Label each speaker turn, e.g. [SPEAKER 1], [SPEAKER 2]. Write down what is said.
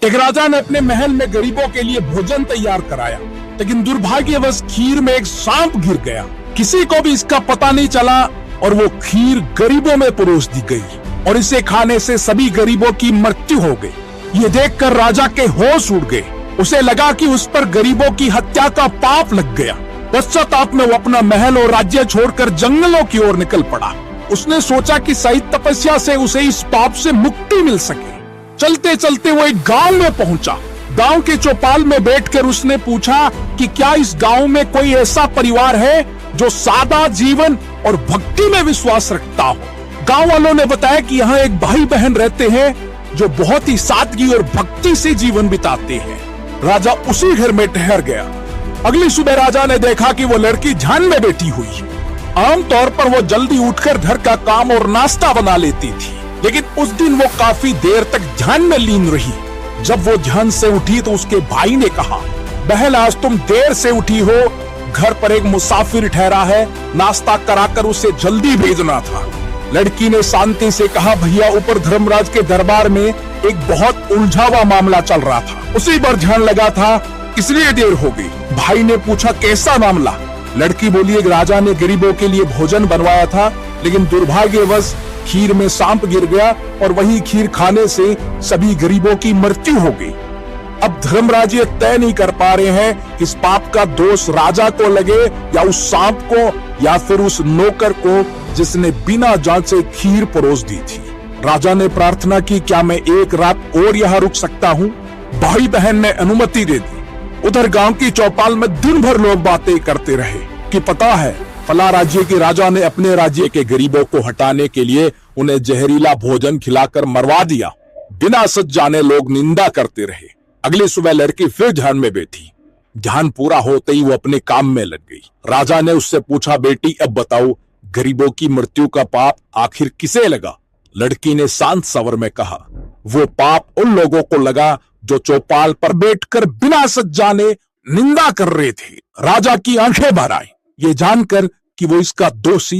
[SPEAKER 1] एक राजा ने अपने महल में गरीबों के लिए भोजन तैयार कराया, लेकिन दुर्भाग्यवश खीर में एक सांप गिर गया। किसी को भी इसका पता नहीं चला और वो खीर गरीबों में परोस दी गई और इसे खाने से सभी गरीबों की मृत्यु हो गई। ये देखकर राजा के होश उड़ गए। उसे लगा कि उस पर गरीबों की हत्या का पाप लग गया। पश्चाताप में वो अपना महल और राज्य छोड़कर जंगलों की ओर निकल पड़ा। उसने सोचा कि सही तपस्या से उसे इस पाप से मुक्ति मिल सके। चलते चलते वो एक गांव में पहुंचा। गांव के चौपाल में बैठकर उसने पूछा कि क्या इस गांव में कोई ऐसा परिवार है जो सादा जीवन और भक्ति में विश्वास रखता हो। गांव वालों ने बताया कि यहाँ एक भाई बहन रहते हैं जो बहुत ही सादगी और भक्ति से जीवन बिताते हैं। राजा उसी घर में ठहर गया। अगली सुबह राजा ने देखा कि वो लड़की ध्यान में बैठी हुई है। आमतौर पर वो जल्दी उठकर घर का काम और नाश्ता बना लेती थी, लेकिन उस दिन वो काफी देर तक ध्यान में लीन रही। जब वो ध्यान से उठी तो उसके भाई ने कहा, बहन आज तुम देर से उठी हो, घर पर एक मुसाफिर ठहरा है, नाश्ता कराकर उसे जल्दी भेजना था। लड़की ने शांति से कहा, भैया ऊपर धर्मराज के दरबार में एक बहुत उलझा हुआ मामला चल रहा था, उसी पर ध्यान लगा था, इसलिए देर हो गई। भाई ने पूछा, कैसा मामला? लड़की बोली, एक राजा ने गरीबों के लिए भोजन बनवाया था, लेकिन दुर्भाग्यवश खीर में सांप गिर गया और वही खीर खाने से सभी गरीबों की मृत्यु हो गई। अब धर्मराज ये तय नहीं कर पा रहे हैं इस पाप का दोष राजा को लगे या उस सांप को या फिर उस नौकर को जिसने बिना जांचे खीर परोस दी थी। राजा ने प्रार्थना की, क्या मैं एक रात और यहाँ रुक सकता हूँ? भाई बहन ने अनुमति दे दी। उधर गांव की चौपाल में दिन भर लोग बातें करते रहे कि पता है फला राज्य के राजा ने अपने राज्य के गरीबों को हटाने के लिए उन्हें जहरीला भोजन खिलाकर मरवा दिया। बिना सच जाने लोग निंदा करते रहे। अगली सुबह लड़की फिर ध्यान में बैठी। ध्यान पूरा होते ही वो अपने काम में लग गई। राजा ने उससे पूछा, बेटी अब बताओ गरीबों की मृत्यु का पाप आखिर किसे लगा? लड़की ने शांत स्वर में कहा, वो पाप उन लोगों को लगा जो चौपाल पर बैठकर बिना सच जाने निंदा कर रहे थे। राजा की आंखें भर आई ये जानकर कि वो इसका दोषी